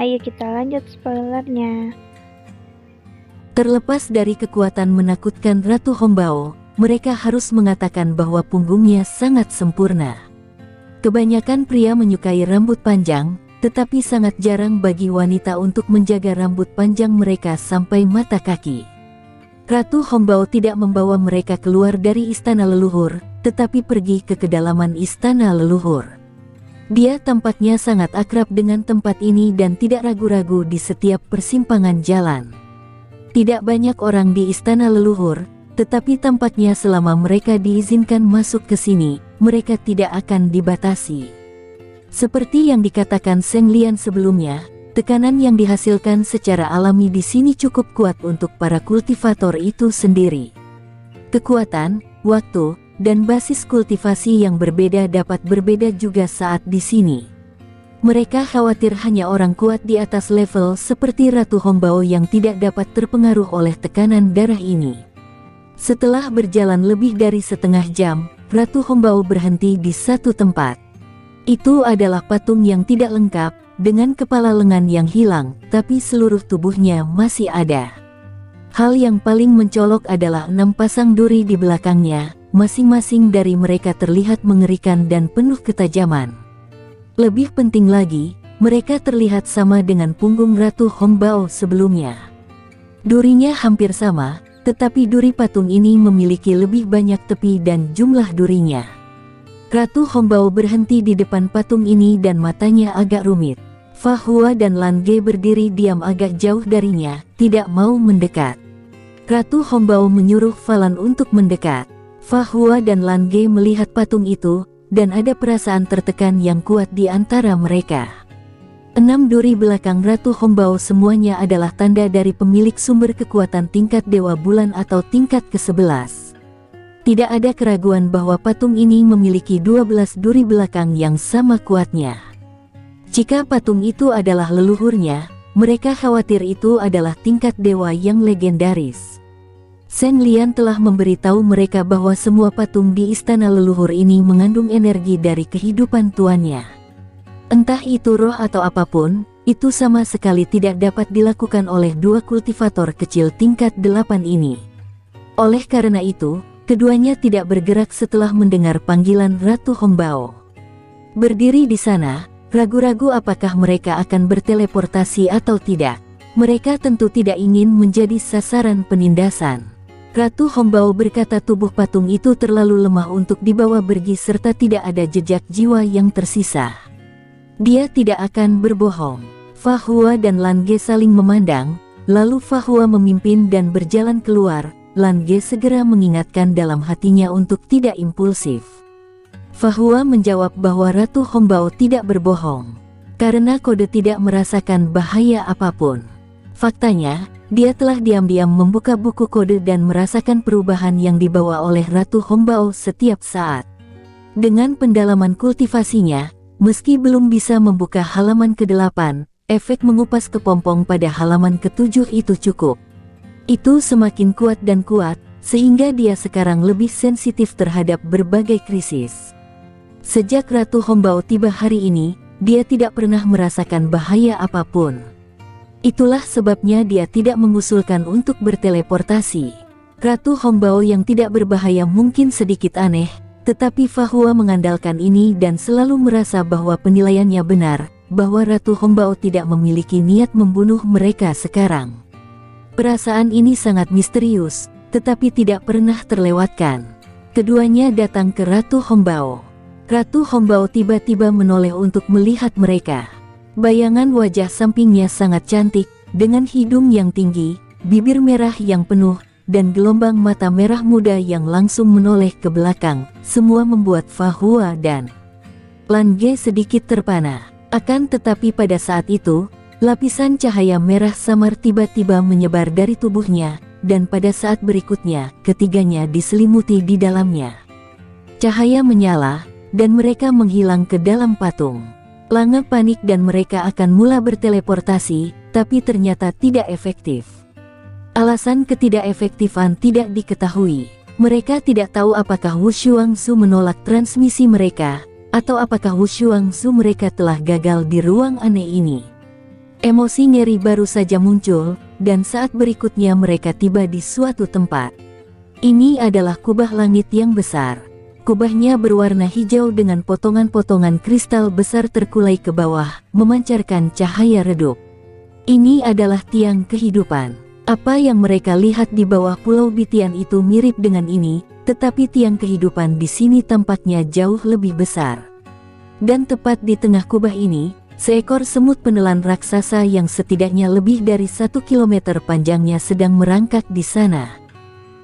Ayo kita lanjut spoilernya. Terlepas dari kekuatan menakutkan Ratu Hongbao, mereka harus mengatakan bahwa punggungnya sangat sempurna. Kebanyakan pria menyukai rambut panjang, tetapi sangat jarang bagi wanita untuk menjaga rambut panjang mereka sampai mata kaki. Ratu Hongbao tidak membawa mereka keluar dari istana leluhur, tetapi pergi ke kedalaman istana leluhur. Dia tampaknya sangat akrab dengan tempat ini dan tidak ragu-ragu di setiap persimpangan jalan. Tidak banyak orang di istana leluhur, tetapi tampaknya selama mereka diizinkan masuk ke sini, mereka tidak akan dibatasi. Seperti yang dikatakan Zheng Lian sebelumnya, tekanan yang dihasilkan secara alami di sini cukup kuat untuk para kultivator itu sendiri. Kekuatan, waktu, dan basis kultivasi yang berbeda dapat berbeda juga saat di sini. Mereka khawatir hanya orang kuat di atas level seperti Ratu Hongbao yang tidak dapat terpengaruh oleh tekanan darah ini. Setelah berjalan lebih dari setengah jam, Ratu Hongbao berhenti di satu tempat. Itu adalah patung yang tidak lengkap, dengan kepala lengan yang hilang, tapi seluruh tubuhnya masih ada. Hal yang paling mencolok adalah 6 pasang duri di belakangnya, masing-masing dari mereka terlihat mengerikan dan penuh ketajaman. Lebih penting lagi, mereka terlihat sama dengan punggung Ratu Hongbao sebelumnya. Durinya hampir sama, tetapi duri patung ini memiliki lebih banyak tepi dan jumlah durinya. Ratu Hongbao berhenti di depan patung ini dan matanya agak rumit. Fa Hua dan Lan Ge berdiri diam agak jauh darinya, tidak mau mendekat. Ratu Hongbao menyuruh Falan untuk mendekat. Fa Hua dan Lan Ge melihat patung itu, dan ada perasaan tertekan yang kuat di antara mereka. 6 duri belakang Ratu Hongbao semuanya adalah tanda dari pemilik sumber kekuatan tingkat Dewa Bulan atau tingkat ke-11. Tidak ada keraguan bahwa patung ini memiliki 12 duri belakang yang sama kuatnya. Jika patung itu adalah leluhurnya, mereka khawatir itu adalah tingkat dewa yang legendaris. Zheng Lian telah memberitahu mereka bahwa semua patung di istana leluhur ini mengandung energi dari kehidupan tuannya. Entah itu roh atau apapun, itu sama sekali tidak dapat dilakukan oleh 2 kultivator kecil tingkat 8 ini. Oleh karena itu, keduanya tidak bergerak setelah mendengar panggilan Ratu Hongbao. Berdiri di sana, ragu-ragu apakah mereka akan berteleportasi atau tidak. Mereka tentu tidak ingin menjadi sasaran penindasan. Ratu Hongbao berkata tubuh patung itu terlalu lemah untuk dibawa pergi serta tidak ada jejak jiwa yang tersisa. Dia tidak akan berbohong. Fa Hua dan Lan Ge saling memandang, lalu Fa Hua memimpin dan berjalan keluar. Lan Ge segera mengingatkan dalam hatinya untuk tidak impulsif. Fa Hua menjawab bahwa Ratu Hongbao tidak berbohong, karena kode tidak merasakan bahaya apapun. Faktanya, dia telah diam-diam membuka buku kode dan merasakan perubahan yang dibawa oleh Ratu Hongbao setiap saat. Dengan pendalaman kultivasinya, meski belum bisa membuka halaman ke-8, efek mengupas kepompong pada halaman ke-7 itu cukup. Itu semakin kuat dan kuat, sehingga dia sekarang lebih sensitif terhadap berbagai krisis. Sejak Ratu Hongbao tiba hari ini, dia tidak pernah merasakan bahaya apapun. Itulah sebabnya dia tidak mengusulkan untuk berteleportasi. Ratu Hongbao yang tidak berbahaya mungkin sedikit aneh, tetapi Fa Hua mengandalkan ini dan selalu merasa bahwa penilaiannya benar, bahwa Ratu Hongbao tidak memiliki niat membunuh mereka sekarang. Perasaan ini sangat misterius, tetapi tidak pernah terlewatkan. Keduanya datang ke Ratu Hongbao. Ratu Hongbao tiba-tiba menoleh untuk melihat mereka. Bayangan wajah sampingnya sangat cantik, dengan hidung yang tinggi, bibir merah yang penuh, dan gelombang mata merah muda yang langsung menoleh ke belakang. Semua membuat Fa Hua dan Lan Ge sedikit terpana. Akan tetapi pada saat itu, lapisan cahaya merah samar tiba-tiba menyebar dari tubuhnya, dan pada saat berikutnya, ketiganya diselimuti di dalamnya. Cahaya menyala, dan mereka menghilang ke dalam patung. Langa panik dan mereka akan mula berteleportasi, tapi ternyata tidak efektif. Alasan ketidakefektifan tidak diketahui. Mereka tidak tahu apakah Wu Shuangzu menolak transmisi mereka, atau apakah Wu Shuangzu mereka telah gagal di ruang aneh ini. Emosi ngeri baru saja muncul, dan saat berikutnya mereka tiba di suatu tempat. Ini adalah kubah langit yang besar. Kubahnya berwarna hijau dengan potongan-potongan kristal besar terkulai ke bawah, memancarkan cahaya redup. Ini adalah tiang kehidupan. Apa yang mereka lihat di bawah Pulau Bitian itu mirip dengan ini, tetapi tiang kehidupan di sini tampaknya jauh lebih besar. Dan tepat di tengah kubah ini, seekor semut penelan raksasa yang setidaknya lebih dari 1 kilometer panjangnya sedang merangkak di sana.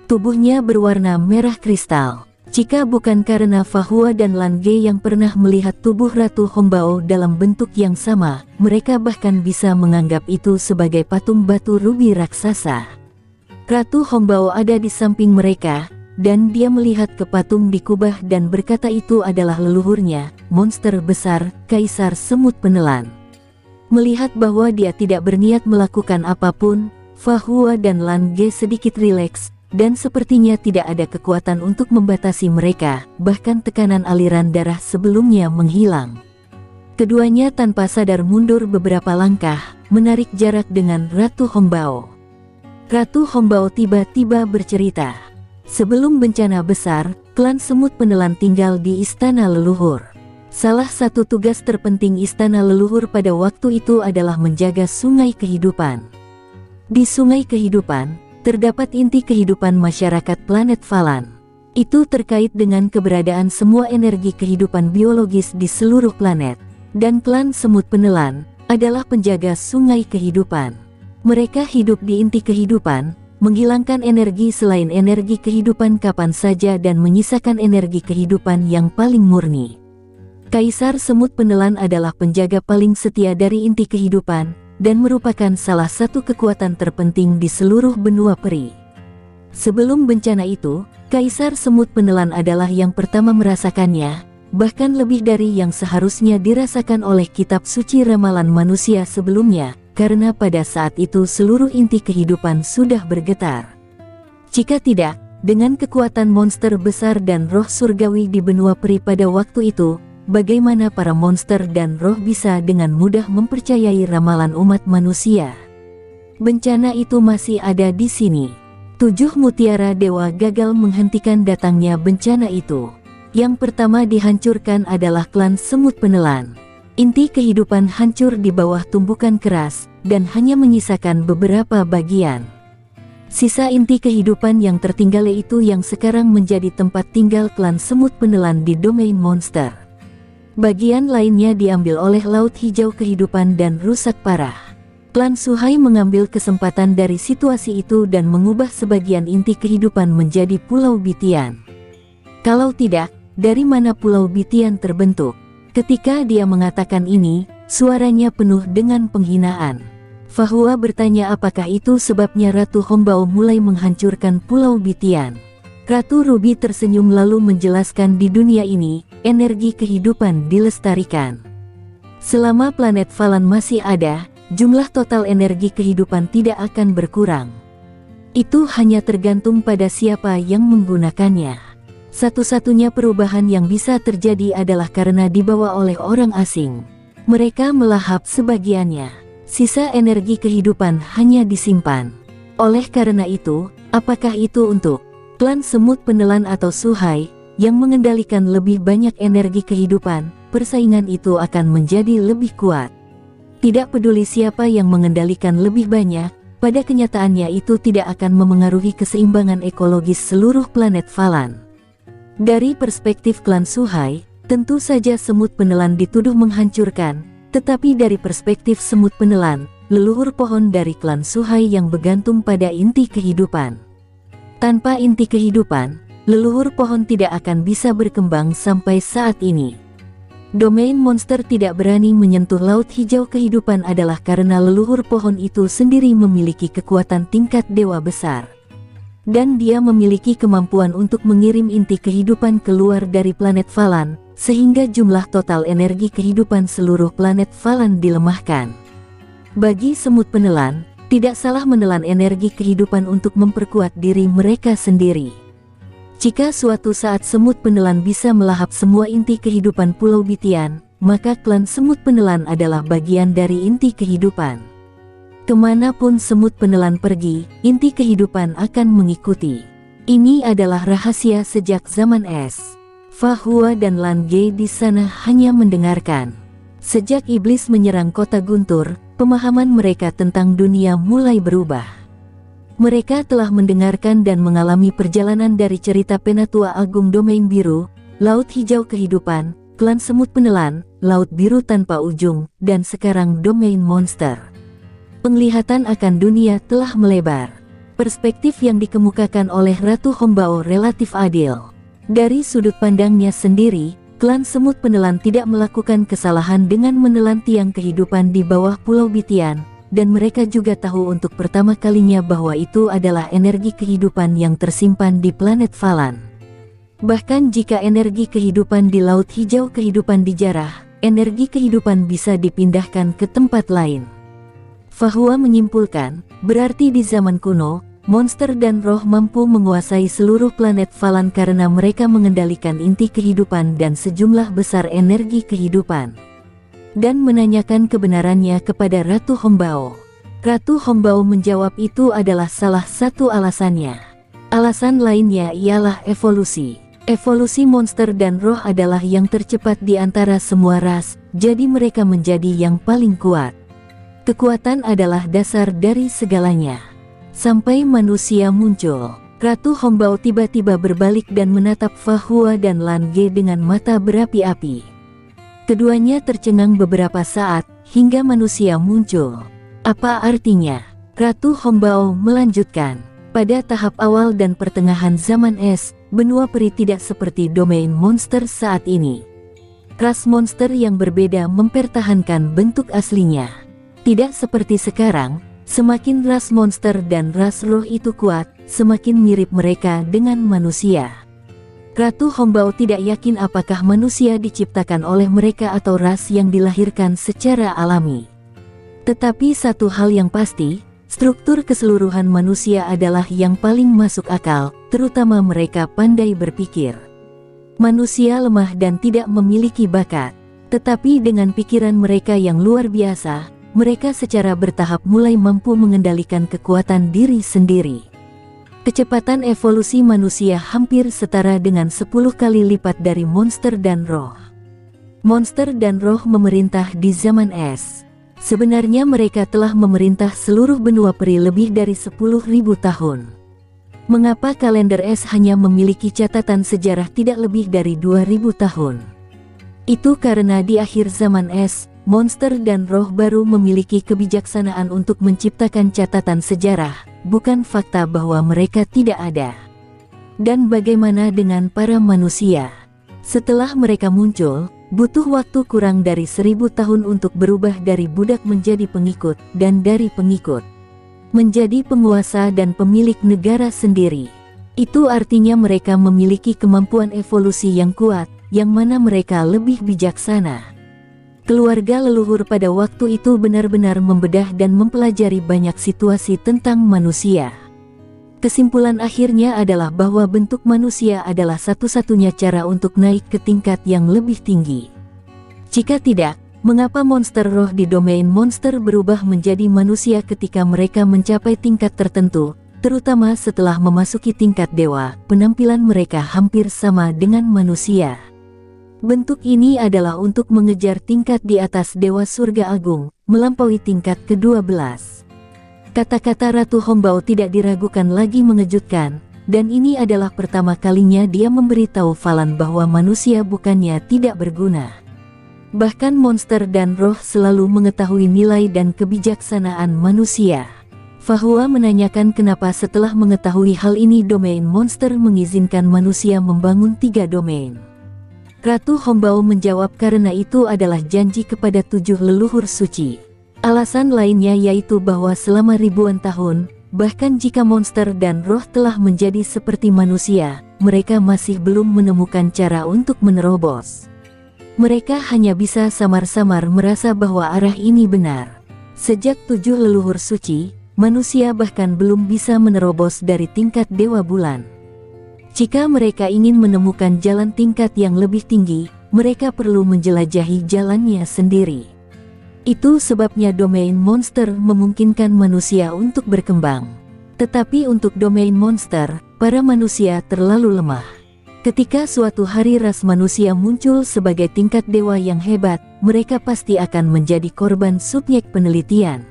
Tubuhnya berwarna merah kristal. Jika bukan karena Fahua dan Lan Ge yang pernah melihat tubuh Ratu Hongbao dalam bentuk yang sama, mereka bahkan bisa menganggap itu sebagai patung batu rubi raksasa. Ratu Hongbao ada di samping mereka, dan dia melihat ke patung di kubah dan berkata itu adalah leluhurnya, monster besar, Kaisar Semut Penelan. Melihat bahwa dia tidak berniat melakukan apapun, Fahua dan Lan Ge sedikit rileks, dan sepertinya tidak ada kekuatan untuk membatasi mereka, bahkan tekanan aliran darah sebelumnya menghilang. Keduanya tanpa sadar mundur beberapa langkah, menarik jarak dengan Ratu Hongbao. Ratu Hongbao tiba-tiba bercerita. Sebelum bencana besar, klan Semut Penelan tinggal di Istana Leluhur. Salah satu tugas terpenting Istana Leluhur pada waktu itu adalah menjaga Sungai Kehidupan. Di Sungai Kehidupan, terdapat inti kehidupan masyarakat planet Falan. Itu terkait dengan keberadaan semua energi kehidupan biologis di seluruh planet. Dan klan Semut Penelan adalah penjaga Sungai Kehidupan. Mereka hidup di inti kehidupan, menghilangkan energi selain energi kehidupan kapan saja dan menyisakan energi kehidupan yang paling murni. Kaisar Semut Penelan adalah penjaga paling setia dari inti kehidupan, dan merupakan salah satu kekuatan terpenting di seluruh benua peri. Sebelum bencana itu, Kaisar Semut Penelan adalah yang pertama merasakannya, bahkan lebih dari yang seharusnya dirasakan oleh kitab suci ramalan manusia sebelumnya, karena pada saat itu seluruh inti kehidupan sudah bergetar. Jika tidak, dengan kekuatan monster besar dan roh surgawi di benua peri pada waktu itu, bagaimana para monster dan roh bisa dengan mudah mempercayai ramalan umat manusia? Bencana itu masih ada di sini. 7 mutiara dewa gagal menghentikan datangnya bencana itu. Yang pertama dihancurkan adalah klan Semut Penelan. Inti kehidupan hancur di bawah tumbukan keras, dan hanya menyisakan beberapa bagian. Sisa inti kehidupan yang tertinggal itu yang sekarang menjadi tempat tinggal klan Semut Penelan di domain monster. Bagian lainnya diambil oleh Laut Hijau Kehidupan dan rusak parah. Klan Suhai mengambil kesempatan dari situasi itu dan mengubah sebagian inti kehidupan menjadi Pulau Bitian. Kalau tidak, dari mana Pulau Bitian terbentuk? Ketika dia mengatakan ini, suaranya penuh dengan penghinaan. Fahua bertanya apakah itu sebabnya Ratu Hongbao mulai menghancurkan Pulau Bitian. Ratu Ruby tersenyum lalu menjelaskan di dunia ini, energi kehidupan dilestarikan. Selama planet Falan masih ada, jumlah total energi kehidupan tidak akan berkurang. Itu hanya tergantung pada siapa yang menggunakannya. Satu-satunya perubahan yang bisa terjadi adalah karena dibawa oleh orang asing. Mereka melahap sebagiannya. Sisa energi kehidupan hanya disimpan. Oleh karena itu, apakah itu untuk klan Semut Penelan atau Suhai, yang mengendalikan lebih banyak energi kehidupan, persaingan itu akan menjadi lebih kuat. Tidak peduli siapa yang mengendalikan lebih banyak, pada kenyataannya itu tidak akan memengaruhi keseimbangan ekologis seluruh planet Falan. Dari perspektif klan Suhai, tentu saja Semut Penelan dituduh menghancurkan, tetapi dari perspektif Semut Penelan, leluhur pohon dari klan Suhai yang bergantung pada inti kehidupan. Tanpa inti kehidupan, leluhur pohon tidak akan bisa berkembang sampai saat ini. Domain monster tidak berani menyentuh Laut Hijau Kehidupan adalah karena leluhur pohon itu sendiri memiliki kekuatan tingkat dewa besar. Dan dia memiliki kemampuan untuk mengirim inti kehidupan keluar dari planet Falan, sehingga jumlah total energi kehidupan seluruh planet Falan dilemahkan. Bagi Semut Penelan, tidak salah menelan energi kehidupan untuk memperkuat diri mereka sendiri. Jika suatu saat Semut Penelan bisa melahap semua inti kehidupan Pulau Bitian, maka klan semut penelan adalah bagian dari inti kehidupan. Kemanapun semut penelan pergi, inti kehidupan akan mengikuti. Ini adalah rahasia sejak zaman es. Fa Hua dan Lan Ge di sana hanya mendengarkan. Sejak iblis menyerang kota Guntur, pemahaman mereka tentang dunia mulai berubah. Mereka telah mendengarkan dan mengalami perjalanan dari cerita Penatua Agung Domain Biru, Laut Hijau Kehidupan, Klan Semut Penelan, Laut Biru Tanpa Ujung, dan sekarang Domain Monster. Penglihatan akan dunia telah melebar. Perspektif yang dikemukakan oleh Ratu Hombao relatif adil. Dari sudut pandangnya sendiri, Klan Semut Penelan tidak melakukan kesalahan dengan menelan tiang kehidupan di bawah Pulau Bitian, dan mereka juga tahu untuk pertama kalinya bahwa itu adalah energi kehidupan yang tersimpan di planet Falan. Bahkan jika energi kehidupan di Laut Hijau Kehidupan dijarah, energi kehidupan bisa dipindahkan ke tempat lain. Fa Hua menyimpulkan, berarti di zaman kuno, monster dan roh mampu menguasai seluruh planet Falan karena mereka mengendalikan inti kehidupan dan sejumlah besar energi kehidupan. Dan menanyakan kebenarannya kepada Ratu Hombao. Ratu Hombao menjawab itu adalah salah satu alasannya. Alasan lainnya ialah evolusi. Evolusi monster dan roh adalah yang tercepat di antara semua ras, jadi mereka menjadi yang paling kuat. Kekuatan adalah dasar dari segalanya. Sampai manusia muncul, Ratu Hombao tiba-tiba berbalik dan menatap Fa Hua dan Lan Ge dengan mata berapi-api. Keduanya tercengang beberapa saat, hingga manusia muncul. Apa artinya? Ratu Hombao melanjutkan. Pada tahap awal dan pertengahan zaman es, benua peri tidak seperti domain monster saat ini. Ras monster yang berbeda mempertahankan bentuk aslinya. Tidak seperti sekarang, semakin ras monster dan ras roh itu kuat, semakin mirip mereka dengan manusia. Ratu Hombao tidak yakin apakah manusia diciptakan oleh mereka atau ras yang dilahirkan secara alami. Tetapi satu hal yang pasti, struktur keseluruhan manusia adalah yang paling masuk akal, terutama mereka pandai berpikir. Manusia lemah dan tidak memiliki bakat, tetapi dengan pikiran mereka yang luar biasa, mereka secara bertahap mulai mampu mengendalikan kekuatan diri sendiri. Kecepatan evolusi manusia hampir setara dengan 10 kali lipat dari monster dan roh. Monster dan roh memerintah di zaman es. Sebenarnya mereka telah memerintah seluruh benua peri lebih dari 10.000 tahun. Mengapa kalender es hanya memiliki catatan sejarah tidak lebih dari 2000 tahun? Itu karena di akhir zaman es, monster dan roh baru memiliki kebijaksanaan untuk menciptakan catatan sejarah, bukan fakta bahwa mereka tidak ada. Dan bagaimana dengan para manusia? Setelah mereka muncul, butuh waktu kurang dari 1000 tahun untuk berubah dari budak menjadi pengikut, dan dari pengikut menjadi penguasa dan pemilik negara sendiri. Itu artinya mereka memiliki kemampuan evolusi yang kuat, yang mana mereka lebih bijaksana. Keluarga leluhur pada waktu itu benar-benar membedah dan mempelajari banyak situasi tentang manusia. Kesimpulan akhirnya adalah bahwa bentuk manusia adalah satu-satunya cara untuk naik ke tingkat yang lebih tinggi. Jika tidak, mengapa monster roh di domain monster berubah menjadi manusia ketika mereka mencapai tingkat tertentu, terutama setelah memasuki tingkat dewa, penampilan mereka hampir sama dengan manusia. Bentuk ini adalah untuk mengejar tingkat di atas Dewa Surga Agung, melampaui tingkat ke-12. Kata-kata Ratu Hombao tidak diragukan lagi mengejutkan, dan ini adalah pertama kalinya dia memberitahu Falan bahwa manusia bukannya tidak berguna. Bahkan monster dan roh selalu mengetahui nilai dan kebijaksanaan manusia. Fa Hua menanyakan kenapa setelah mengetahui hal ini domain monster mengizinkan manusia membangun 3 domain. Ratu Hombao menjawab karena itu adalah janji kepada 7 leluhur suci. Alasan lainnya yaitu bahwa selama ribuan tahun, bahkan jika monster dan roh telah menjadi seperti manusia, mereka masih belum menemukan cara untuk menerobos. Mereka hanya bisa samar-samar merasa bahwa arah ini benar. Sejak 7 leluhur suci, manusia bahkan belum bisa menerobos dari tingkat Dewa Bulan. Jika mereka ingin menemukan jalan tingkat yang lebih tinggi, mereka perlu menjelajahi jalannya sendiri. Itu sebabnya domain monster memungkinkan manusia untuk berkembang. Tetapi untuk domain monster, para manusia terlalu lemah. Ketika suatu hari ras manusia muncul sebagai tingkat dewa yang hebat, mereka pasti akan menjadi korban subjek penelitian.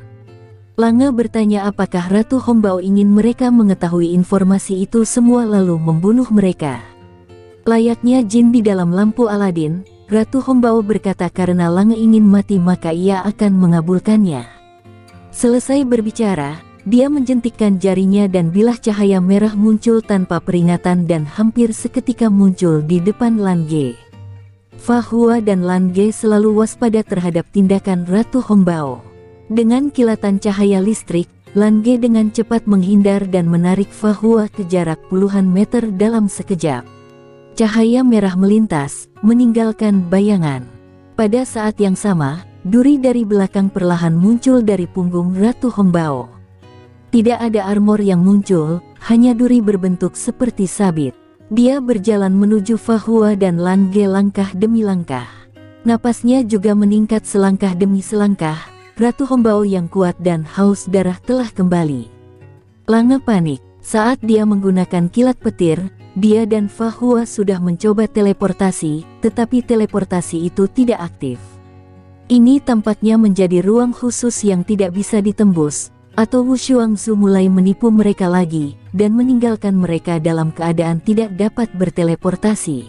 Lange bertanya apakah Ratu Hombao ingin mereka mengetahui informasi itu semua lalu membunuh mereka. Layaknya jin di dalam lampu Aladin, Ratu Hombao berkata karena Lange ingin mati maka ia akan mengabulkannya. Selesai berbicara, dia menjentikkan jarinya dan bilah cahaya merah muncul tanpa peringatan dan hampir seketika muncul di depan Lan Ge. Fa Hua dan Lan Ge selalu waspada terhadap tindakan Ratu Hombao. Dengan kilatan cahaya listrik, Lan Ge dengan cepat menghindar dan menarik Fa Hua ke jarak puluhan meter dalam sekejap. Cahaya merah melintas, meninggalkan bayangan. Pada saat yang sama, duri dari belakang perlahan muncul dari punggung Ratu Hombao. Tidak ada armor yang muncul, hanya duri berbentuk seperti sabit. Dia berjalan menuju Fa Hua dan Lan Ge langkah demi langkah. Napasnya juga meningkat selangkah demi selangkah. Ratu Hombao yang kuat dan haus darah telah kembali. Lange panik. Saat dia menggunakan kilat petir, dia dan Fa Hua sudah mencoba teleportasi, tetapi teleportasi itu tidak aktif. Ini tampaknya menjadi ruang khusus yang tidak bisa ditembus, atau Wu Shuangzu mulai menipu mereka lagi, dan meninggalkan mereka dalam keadaan tidak dapat berteleportasi.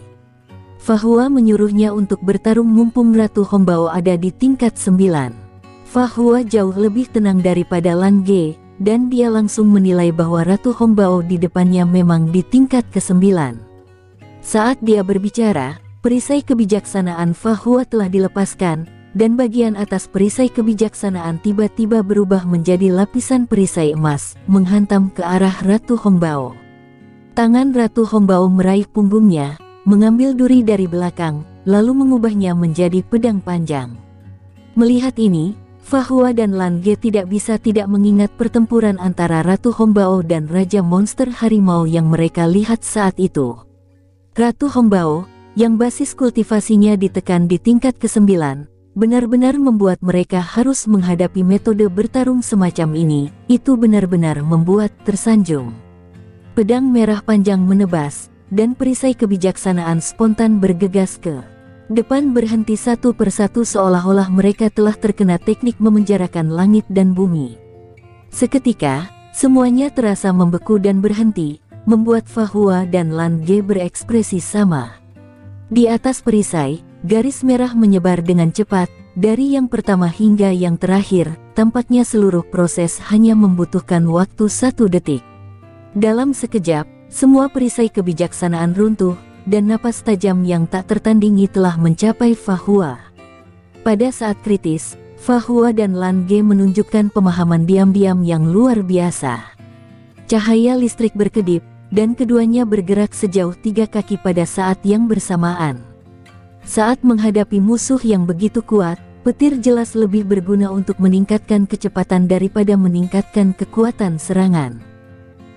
Fa Hua menyuruhnya untuk bertarung mumpung Ratu Hombao ada di tingkat 9. Fa Hua jauh lebih tenang daripada Lan Ge, dan dia langsung menilai bahwa Ratu Hombao di depannya memang di tingkat ke-9. Saat dia berbicara, perisai kebijaksanaan Fa Hua telah dilepaskan, dan bagian atas perisai kebijaksanaan tiba-tiba berubah menjadi lapisan perisai emas, menghantam ke arah Ratu Hombao. Tangan Ratu Hombao meraih punggungnya, mengambil duri dari belakang, lalu mengubahnya menjadi pedang panjang. Melihat ini, Fa Hua dan Lan Ge tidak bisa tidak mengingat pertempuran antara Ratu Hombao dan Raja Monster Harimau yang mereka lihat saat itu. Ratu Hombao, yang basis kultivasinya ditekan di tingkat ke-9, benar-benar membuat mereka harus menghadapi metode bertarung semacam ini. Itu benar-benar membuat tersanjung. Pedang merah panjang menebas, dan perisai kebijaksanaan spontan bergegas ke depan berhenti satu persatu seolah-olah mereka telah terkena teknik memenjarakan langit dan bumi. Seketika, semuanya terasa membeku dan berhenti, membuat Fa Hua dan Lan Ge berekspresi sama. Di atas perisai, garis merah menyebar dengan cepat, dari yang pertama hingga yang terakhir, tampaknya seluruh proses hanya membutuhkan waktu 1 detik. Dalam sekejap, semua perisai kebijaksanaan runtuh, dan napas tajam yang tak tertandingi telah mencapai Fa Hua. Pada saat kritis, Fa Hua dan Lan Ge menunjukkan pemahaman diam-diam yang luar biasa. Cahaya listrik berkedip, dan keduanya bergerak sejauh 3 kaki pada saat yang bersamaan. Saat menghadapi musuh yang begitu kuat, petir jelas lebih berguna untuk meningkatkan kecepatan daripada meningkatkan kekuatan serangan.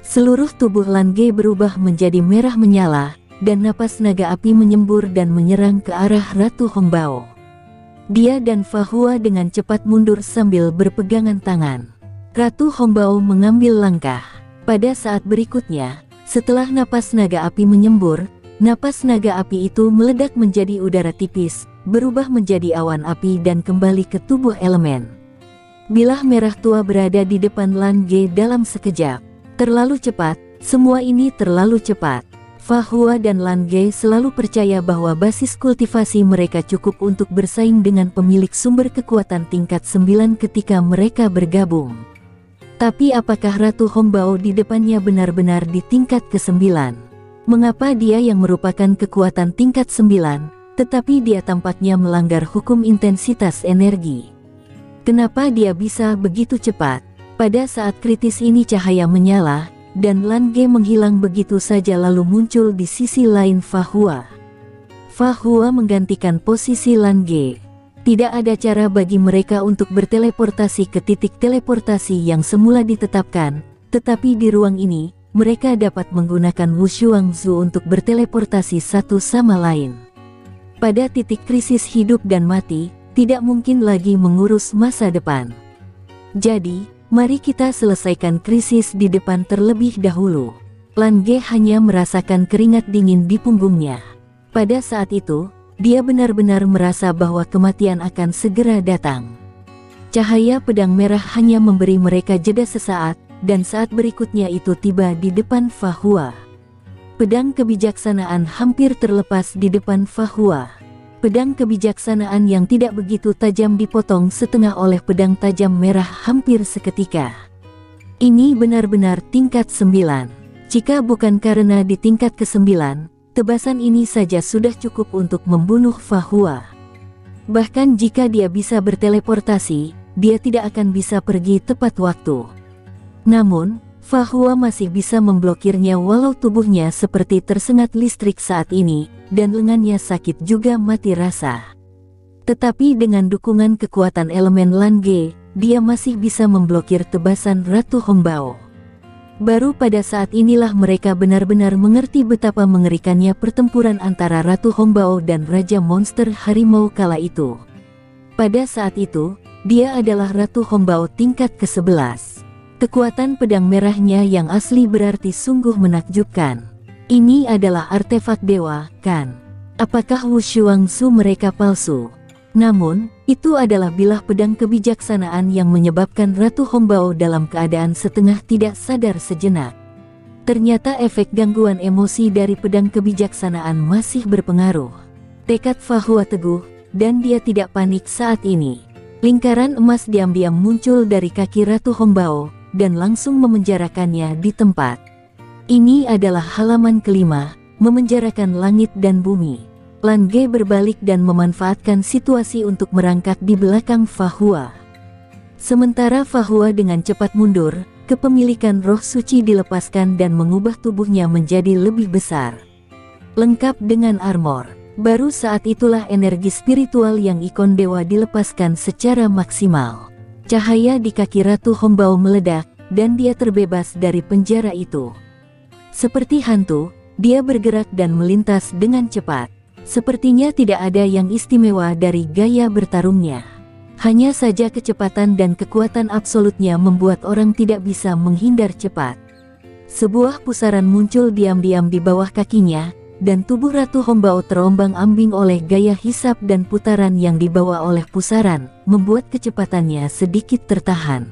Seluruh tubuh Lan Ge berubah menjadi merah menyala, dan napas naga api menyembur dan menyerang ke arah Ratu Hombao. Dia dan Fa Hua dengan cepat mundur sambil berpegangan tangan. Ratu Hombao mengambil langkah. Pada saat berikutnya, setelah napas naga api menyembur, napas naga api itu meledak menjadi udara tipis, berubah menjadi awan api dan kembali ke tubuh elemen. Bilah merah tua berada di depan Lan Ge dalam sekejap. Terlalu cepat, semua ini terlalu cepat. Fa Hua dan Lan Ge selalu percaya bahwa basis kultivasi mereka cukup untuk bersaing dengan pemilik sumber kekuatan tingkat 9 ketika mereka bergabung. Tapi apakah Ratu Hombao di depannya benar-benar di tingkat ke-9? Mengapa dia yang merupakan kekuatan tingkat 9, tetapi dia tampaknya melanggar hukum intensitas energi? Kenapa dia bisa begitu cepat? Pada saat kritis ini cahaya menyala, dan Lan Ge menghilang begitu saja lalu muncul di sisi lain Fa Hua. Fa Hua menggantikan posisi Lan Ge. Tidak ada cara bagi mereka untuk berteleportasi ke titik teleportasi yang semula ditetapkan, tetapi di ruang ini, mereka dapat menggunakan Wu Shuangzu untuk berteleportasi satu sama lain. Pada titik krisis hidup dan mati, tidak mungkin lagi mengurus masa depan. Jadi, mari kita selesaikan krisis di depan terlebih dahulu. Lan Ge hanya merasakan keringat dingin di punggungnya. Pada saat itu, dia benar-benar merasa bahwa kematian akan segera datang. Cahaya pedang merah hanya memberi mereka jeda sesaat, dan saat berikutnya itu tiba di depan Fa Hua. Pedang kebijaksanaan hampir terlepas di depan Fa Hua. Pedang kebijaksanaan yang tidak begitu tajam dipotong setengah oleh pedang tajam merah hampir seketika. Ini benar-benar tingkat 9. Jika bukan karena di tingkat ke-9, tebasan ini saja sudah cukup untuk membunuh Fa Hua. Bahkan jika dia bisa berteleportasi, dia tidak akan bisa pergi tepat waktu. Namun, Fa Hua masih bisa memblokirnya walau tubuhnya seperti tersengat listrik saat ini, dan lengannya sakit juga mati rasa. Tetapi dengan dukungan kekuatan elemen Lan Ge, dia masih bisa memblokir tebasan Ratu Hongbao. Baru pada saat inilah mereka benar-benar mengerti betapa mengerikannya pertempuran antara Ratu Hongbao dan Raja Monster Harimau kala itu. Pada saat itu, dia adalah Ratu Hongbao tingkat ke-11. Kekuatan pedang merahnya yang asli berarti sungguh menakjubkan. Ini adalah artefak dewa, kan? Apakah Wushuangsu mereka palsu? Namun, itu adalah bilah pedang kebijaksanaan yang menyebabkan Ratu Hongbao dalam keadaan setengah tidak sadar sejenak. Ternyata efek gangguan emosi dari pedang kebijaksanaan masih berpengaruh. Tekad Fa Hua teguh, dan dia tidak panik saat ini. Lingkaran emas diam-diam muncul dari kaki Ratu Hongbao, dan langsung memenjarakannya di tempat. Ini adalah halaman kelima, memenjarakan langit dan bumi. Lan Ge berbalik dan memanfaatkan situasi untuk merangkak di belakang Fa Hua. Sementara Fa Hua dengan cepat mundur, kepemilikan roh suci dilepaskan dan mengubah tubuhnya menjadi lebih besar. Lengkap dengan armor. Baru saat itulah energi spiritual yang ikon dewa dilepaskan secara maksimal. Cahaya di kaki Ratu Hongbao meledak, dan dia terbebas dari penjara itu. Seperti hantu, dia bergerak dan melintas dengan cepat. Sepertinya tidak ada yang istimewa dari gaya bertarungnya. Hanya saja kecepatan dan kekuatan absolutnya membuat orang tidak bisa menghindar cepat. Sebuah pusaran muncul diam-diam di bawah kakinya, dan tubuh Ratu Hongbao terombang-ambing oleh gaya hisap dan putaran yang dibawa oleh pusaran, membuat kecepatannya sedikit tertahan.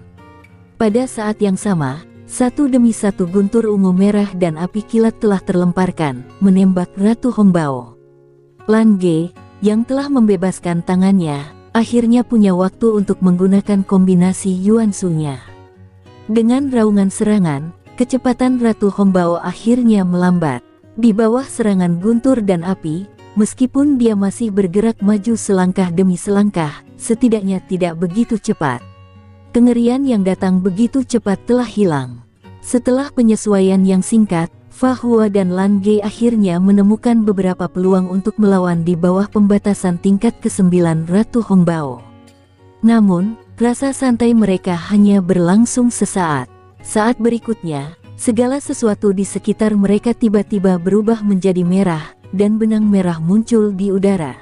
Pada saat yang sama, satu demi satu guntur ungu merah dan api kilat telah terlemparkan, menembak Ratu Hongbao. Lan Ge, yang telah membebaskan tangannya, akhirnya punya waktu untuk menggunakan kombinasi Yuansu-nya. Dengan raungan serangan, kecepatan Ratu Hongbao akhirnya melambat. Di bawah serangan guntur dan api, meskipun dia masih bergerak maju selangkah demi selangkah, setidaknya tidak begitu cepat. Kengerian yang datang begitu cepat telah hilang. Setelah penyesuaian yang singkat, Fa Hua dan Lan Ge akhirnya menemukan beberapa peluang untuk melawan di bawah pembatasan tingkat ke-9 Ratu Hongbao. Namun, rasa santai mereka hanya berlangsung sesaat. Saat berikutnya, segala sesuatu di sekitar mereka tiba-tiba berubah menjadi merah, dan benang merah muncul di udara.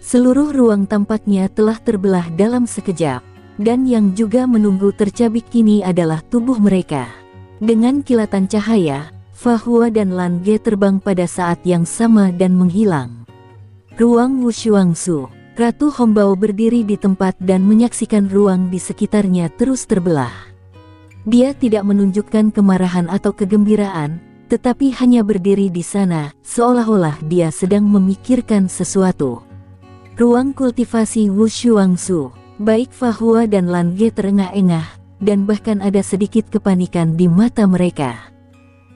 Seluruh ruang tampaknya telah terbelah dalam sekejap. Dan yang juga menunggu tercabik kini adalah tubuh mereka. Dengan kilatan cahaya, Fa Hua dan Lan Ge terbang pada saat yang sama dan menghilang. Ruang Wushuangsu. Ratu Hongbao berdiri di tempat dan menyaksikan ruang di sekitarnya terus terbelah. Dia tidak menunjukkan kemarahan atau kegembiraan, tetapi hanya berdiri di sana, seolah-olah dia sedang memikirkan sesuatu. Ruang kultivasi Wushuangsu. Baik Fa Hua dan Lan Ge terengah-engah, dan bahkan ada sedikit kepanikan di mata mereka.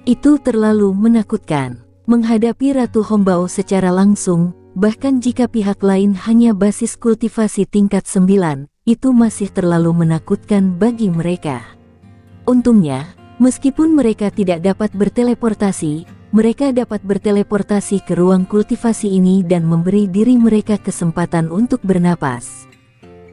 Itu terlalu menakutkan. Menghadapi Ratu Hongbao secara langsung, bahkan jika pihak lain hanya basis kultivasi tingkat 9, itu masih terlalu menakutkan bagi mereka. Untungnya, meskipun mereka tidak dapat berteleportasi, mereka dapat berteleportasi ke ruang kultivasi ini dan memberi diri mereka kesempatan untuk bernapas.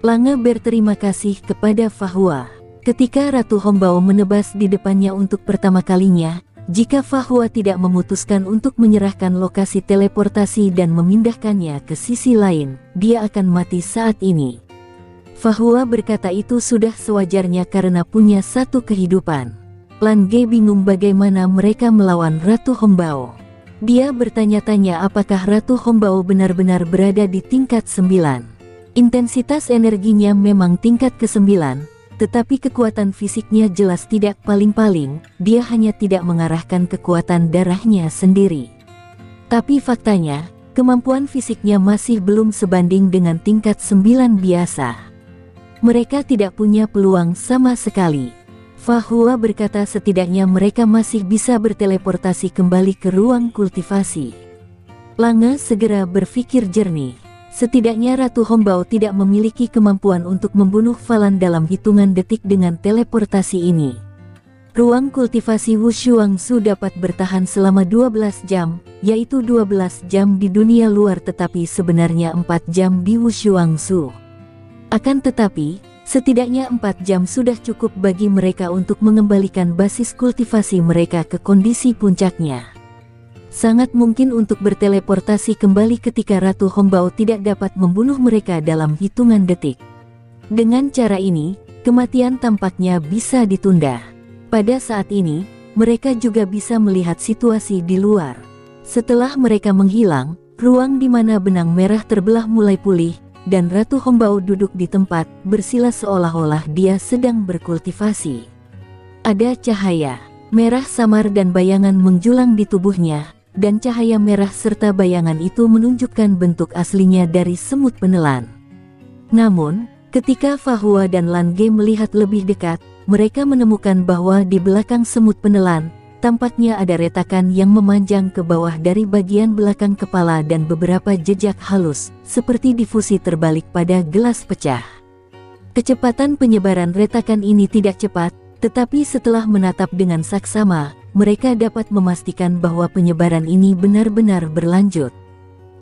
Lange berterima kasih kepada Fa Hua. Ketika Ratu Hongbao menebas di depannya untuk pertama kalinya, Jika Fahua tidak memutuskan untuk menyerahkan lokasi teleportasi dan memindahkannya ke sisi lain, dia akan mati saat ini. Fahua berkata itu sudah sewajarnya karena punya satu kehidupan. Lan Ge bingung bagaimana mereka melawan Ratu Hongbao. Dia bertanya-tanya apakah Ratu Hongbao benar-benar berada di tingkat 9. Intensitas energinya memang tingkat ke-9, tetapi kekuatan fisiknya jelas tidak. Paling-paling, dia hanya tidak mengarahkan kekuatan darahnya sendiri. Tapi faktanya, kemampuan fisiknya masih belum sebanding dengan tingkat 9 biasa. Mereka tidak punya peluang sama sekali. Fahua berkata setidaknya mereka masih bisa berteleportasi kembali ke ruang kultivasi. Langa segera berpikir jernih. Setidaknya Ratu Hongbao tidak memiliki kemampuan untuk membunuh Falan dalam hitungan detik dengan teleportasi ini. Ruang kultivasi Wushuangsu dapat bertahan selama 12 jam, yaitu 12 jam di dunia luar tetapi sebenarnya 4 jam di Wushuangsu. Akan tetapi, setidaknya 4 jam sudah cukup bagi mereka untuk mengembalikan basis kultivasi mereka ke kondisi puncaknya. Sangat mungkin untuk berteleportasi kembali ketika Ratu Hongbao tidak dapat membunuh mereka dalam hitungan detik. Dengan cara ini, kematian tampaknya bisa ditunda. Pada saat ini, mereka juga bisa melihat situasi di luar. Setelah mereka menghilang, ruang di mana benang merah terbelah mulai pulih, dan Ratu Hongbao duduk di tempat, bersila seolah-olah dia sedang berkultivasi. Ada cahaya merah samar dan bayangan menjulang di tubuhnya, dan cahaya merah serta bayangan itu menunjukkan bentuk aslinya dari semut penelan. Namun, ketika Fahua dan Lan Ge melihat lebih dekat, mereka menemukan bahwa di belakang semut penelan, tampaknya ada retakan yang memanjang ke bawah dari bagian belakang kepala dan beberapa jejak halus, seperti difusi terbalik pada gelas pecah. Kecepatan penyebaran retakan ini tidak cepat, tetapi setelah menatap dengan saksama, mereka dapat memastikan bahwa penyebaran ini benar-benar berlanjut.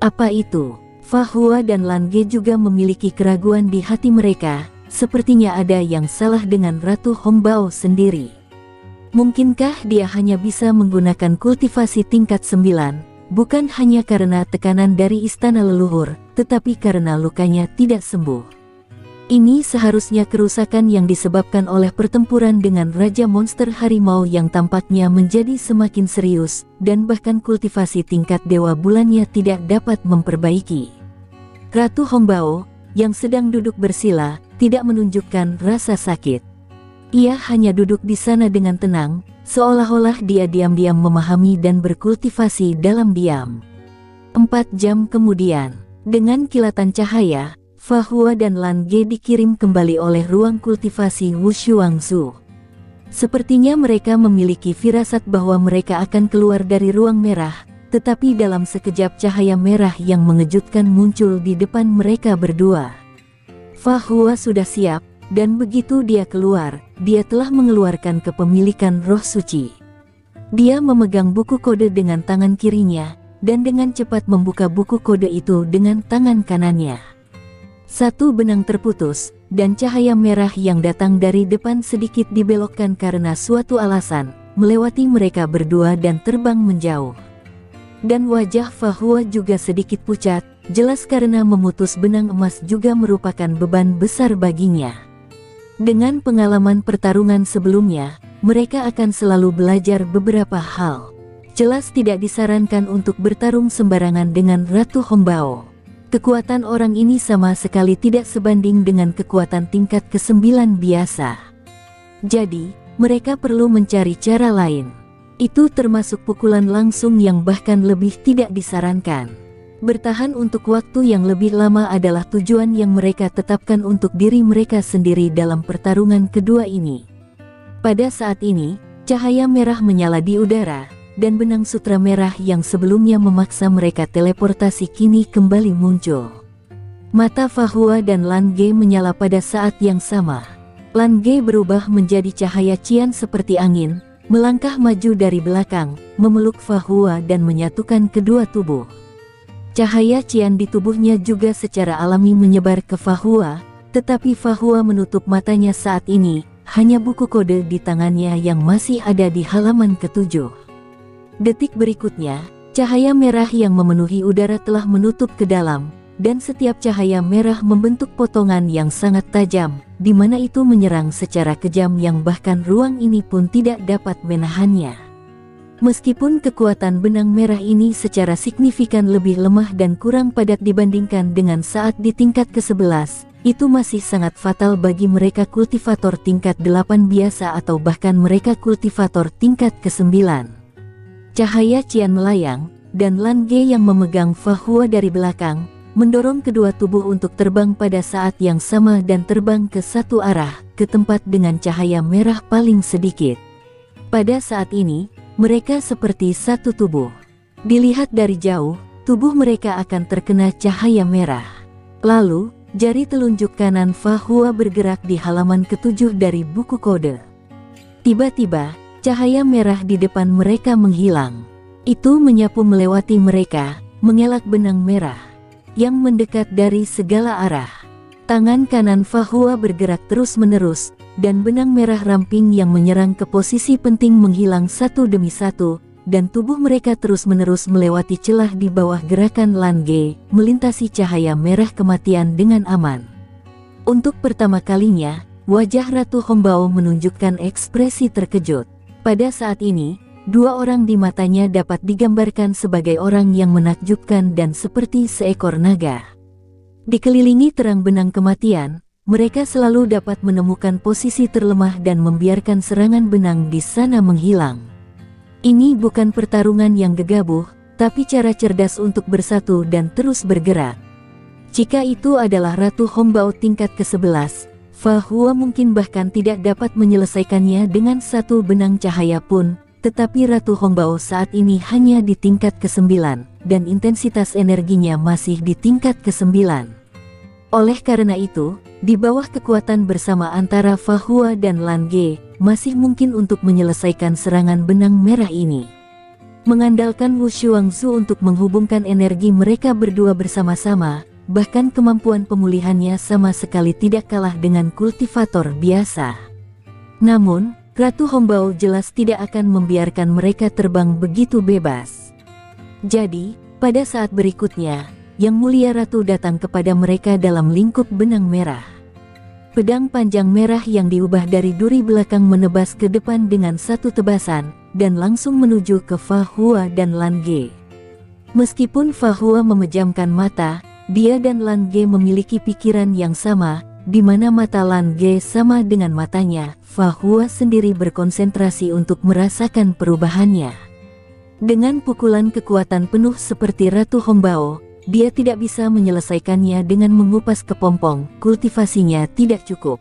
Apa itu? Fahua dan Lan Ge juga memiliki keraguan di hati mereka, sepertinya ada yang salah dengan Ratu Hongbao sendiri. Mungkinkah dia hanya bisa menggunakan kultivasi tingkat 9, bukan hanya karena tekanan dari istana leluhur, tetapi karena lukanya tidak sembuh. Ini seharusnya kerusakan yang disebabkan oleh pertempuran dengan Raja Monster Harimau yang tampaknya menjadi semakin serius, dan bahkan kultivasi tingkat Dewa Bulannya tidak dapat memperbaiki. Ratu Hongbao, yang sedang duduk bersila, tidak menunjukkan rasa sakit. Ia hanya duduk di sana dengan tenang, seolah-olah dia diam-diam memahami dan berkultivasi dalam diam. 4 jam kemudian, dengan kilatan cahaya, Fahua dan Lan Ge dikirim kembali oleh ruang kultivasi Wushuangsu. Sepertinya mereka memiliki firasat bahwa mereka akan keluar dari ruang merah, tetapi dalam sekejap cahaya merah yang mengejutkan muncul di depan mereka berdua. Fahua sudah siap, dan begitu dia keluar, dia telah mengeluarkan kepemilikan roh suci. Dia memegang buku kode dengan tangan kirinya, dan dengan cepat membuka buku kode itu dengan tangan kanannya. Satu benang terputus, dan cahaya merah yang datang dari depan sedikit dibelokkan karena suatu alasan, melewati mereka berdua dan terbang menjauh. Dan wajah Fahua juga sedikit pucat, jelas karena memutus benang emas juga merupakan beban besar baginya. Dengan pengalaman pertarungan sebelumnya, mereka akan selalu belajar beberapa hal. Jelas tidak disarankan untuk bertarung sembarangan dengan Ratu Hongbao. Kekuatan orang ini sama sekali tidak sebanding dengan kekuatan tingkat ke-9 biasa. Jadi, mereka perlu mencari cara lain. Itu termasuk pukulan langsung yang bahkan lebih tidak disarankan. Bertahan untuk waktu yang lebih lama adalah tujuan yang mereka tetapkan untuk diri mereka sendiri dalam pertarungan kedua ini. Pada saat ini, cahaya merah menyala di udara, dan benang sutra merah yang sebelumnya memaksa mereka teleportasi kini kembali muncul. Mata Fahua dan Lan Ge menyala pada saat yang sama. Lan Ge berubah menjadi cahaya cian seperti angin, melangkah maju dari belakang, memeluk Fahua dan menyatukan kedua tubuh. Cahaya cian di tubuhnya juga secara alami menyebar ke Fahua, tetapi Fahua menutup matanya saat ini, hanya buku kode di tangannya yang masih ada di halaman ke-7. Detik berikutnya, cahaya merah yang memenuhi udara telah menutup ke dalam, dan setiap cahaya merah membentuk potongan yang sangat tajam, di mana itu menyerang secara kejam yang bahkan ruang ini pun tidak dapat menahannya. Meskipun kekuatan benang merah ini secara signifikan lebih lemah dan kurang padat dibandingkan dengan saat di tingkat ke-11, itu masih sangat fatal bagi mereka kultivator tingkat 8 biasa atau bahkan mereka kultivator tingkat ke-9. Cahaya Qian melayang, dan Lan Ge yang memegang Fa Hua dari belakang, mendorong kedua tubuh untuk terbang pada saat yang sama dan terbang ke satu arah, ke tempat dengan cahaya merah paling sedikit. Pada saat ini, mereka seperti satu tubuh. Dilihat dari jauh, tubuh mereka akan terkena cahaya merah. Lalu, jari telunjuk kanan Fa Hua bergerak di halaman ke-7 dari buku kode. Tiba-tiba, cahaya merah di depan mereka menghilang. Itu menyapu melewati mereka, mengelak benang merah yang mendekat dari segala arah. Tangan kanan Fa Hua bergerak terus-menerus, dan benang merah ramping yang menyerang ke posisi penting menghilang satu demi satu, dan tubuh mereka terus-menerus melewati celah di bawah gerakan Lan Ge, melintasi cahaya merah kematian dengan aman. Untuk pertama kalinya, wajah Ratu Hongbao menunjukkan ekspresi terkejut. Pada saat ini, dua orang di matanya dapat digambarkan sebagai orang yang menakjubkan dan seperti seekor naga. Dikelilingi terang benang kematian, mereka selalu dapat menemukan posisi terlemah dan membiarkan serangan benang di sana menghilang. Ini bukan pertarungan yang gegabah, tapi cara cerdas untuk bersatu dan terus bergerak. Jika itu adalah Ratu Hongbao tingkat ke-11, Fa Hua mungkin bahkan tidak dapat menyelesaikannya dengan satu benang cahaya pun, tetapi Ratu Hongbao saat ini hanya di tingkat ke-9, dan intensitas energinya masih di tingkat ke-9. Oleh karena itu, di bawah kekuatan bersama antara Fa Hua dan Lan Ge, masih mungkin untuk menyelesaikan serangan benang merah ini. Mengandalkan Wu Xuangzu untuk menghubungkan energi mereka berdua bersama-sama, bahkan kemampuan pemulihannya sama sekali tidak kalah dengan kultivator biasa. Namun, Ratu Hongbao jelas tidak akan membiarkan mereka terbang begitu bebas. Jadi, pada saat berikutnya, Yang Mulia Ratu datang kepada mereka dalam lingkup benang merah. Pedang panjang merah yang diubah dari duri belakang menebas ke depan dengan satu tebasan, dan langsung menuju ke Fa Hua dan Lan Ge. Meskipun Fa Hua memejamkan mata, dia dan Lan Ge memiliki pikiran yang sama, di mana mata Lan Ge sama dengan matanya. Fa Hua sendiri berkonsentrasi untuk merasakan perubahannya. Dengan pukulan kekuatan penuh seperti Ratu Hongbao, dia tidak bisa menyelesaikannya dengan mengupas kepompong, kultivasinya tidak cukup.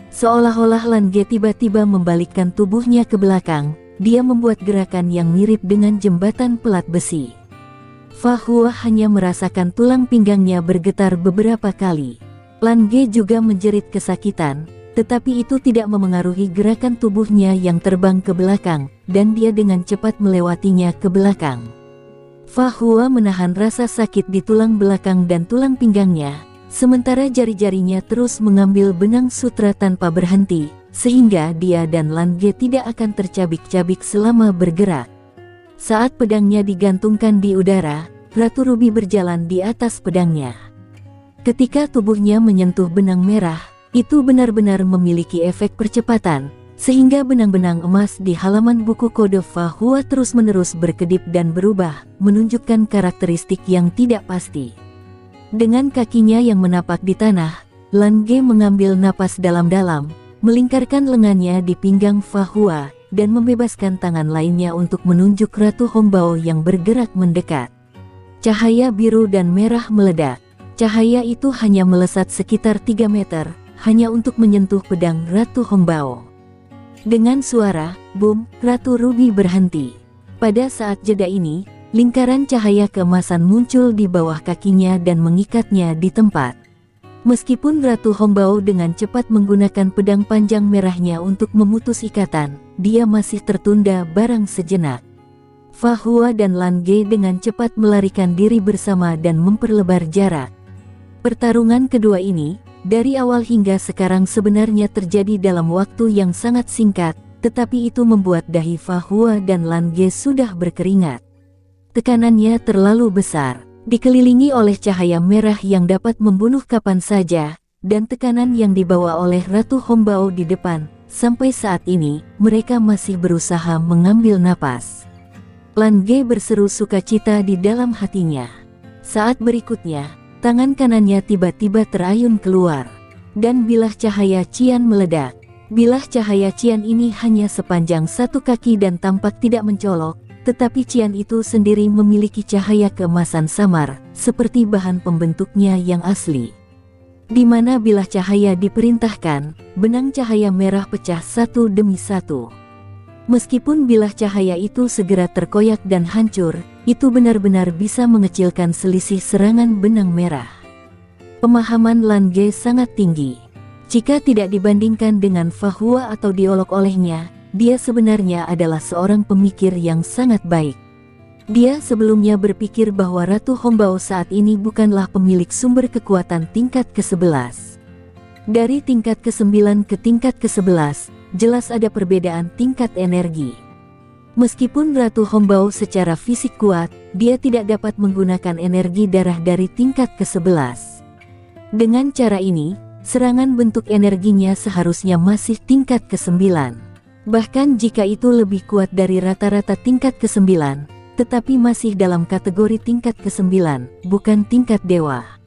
Seolah-olah Lan Ge tiba-tiba membalikkan tubuhnya ke belakang, dia membuat gerakan yang mirip dengan jembatan pelat besi. Fa Hua hanya merasakan tulang pinggangnya bergetar beberapa kali. Lan Ge juga menjerit kesakitan, tetapi itu tidak memengaruhi gerakan tubuhnya yang terbang ke belakang, dan dia dengan cepat melewatinya ke belakang. Fa Hua menahan rasa sakit di tulang belakang dan tulang pinggangnya, sementara jari-jarinya terus mengambil benang sutra tanpa berhenti, sehingga dia dan Lan Ge tidak akan tercabik-cabik selama bergerak. Saat pedangnya digantungkan di udara, Ratu Ruby berjalan di atas pedangnya. Ketika tubuhnya menyentuh benang merah, itu benar-benar memiliki efek percepatan, sehingga benang-benang emas di halaman buku kode Fa Hua terus-menerus berkedip dan berubah, menunjukkan karakteristik yang tidak pasti. Dengan kakinya yang menapak di tanah, Lan Ge mengambil napas dalam-dalam, melingkarkan lengannya di pinggang Fa Hua, dan membebaskan tangan lainnya untuk menunjuk Ratu Hongbao yang bergerak mendekat. Cahaya biru dan merah meledak. Cahaya itu hanya melesat sekitar 3 meter, hanya untuk menyentuh pedang Ratu Hongbao. Dengan suara, boom, Ratu Ruby berhenti. Pada saat jeda ini, lingkaran cahaya keemasan muncul di bawah kakinya dan mengikatnya di tempat. Meskipun Ratu Hongbao dengan cepat menggunakan pedang panjang merahnya untuk memutus ikatan, dia masih tertunda barang sejenak. Fa Hua dan Lan Ge dengan cepat melarikan diri bersama dan memperlebar jarak. Pertarungan kedua ini, dari awal hingga sekarang sebenarnya terjadi dalam waktu yang sangat singkat, tetapi itu membuat dahi Fahua dan Lan Ge sudah berkeringat. Tekanannya terlalu besar, dikelilingi oleh cahaya merah yang dapat membunuh kapan saja, dan tekanan yang dibawa oleh Ratu Hongbao di depan. Sampai saat ini, mereka masih berusaha mengambil napas. Lan Ge berseru sukacita di dalam hatinya. Saat berikutnya, tangan kanannya tiba-tiba terayun keluar, dan bilah cahaya Qian meledak. Bilah cahaya Qian ini hanya sepanjang 1 kaki dan tampak tidak mencolok, tetapi Qian itu sendiri memiliki cahaya keemasan samar, seperti bahan pembentuknya yang asli. Di mana bilah cahaya diperintahkan, benang cahaya merah pecah satu demi satu. Meskipun bilah cahaya itu segera terkoyak dan hancur, itu benar-benar bisa mengecilkan selisih serangan benang merah. Pemahaman Lan Ge sangat tinggi. Jika tidak dibandingkan dengan Fahua atau diolok olehnya, dia sebenarnya adalah seorang pemikir yang sangat baik. Dia sebelumnya berpikir bahwa Ratu Hongbao saat ini bukanlah pemilik sumber kekuatan tingkat ke-11. Dari tingkat ke-9 ke tingkat ke-11, jelas ada perbedaan tingkat energi. Meskipun Ratu Hongbao secara fisik kuat, dia tidak dapat menggunakan energi darah dari tingkat ke-11. Dengan cara ini, serangan bentuk energinya seharusnya masih tingkat ke-9. Bahkan jika itu lebih kuat dari rata-rata tingkat ke-9, tetapi masih dalam kategori tingkat ke-9, bukan tingkat dewa.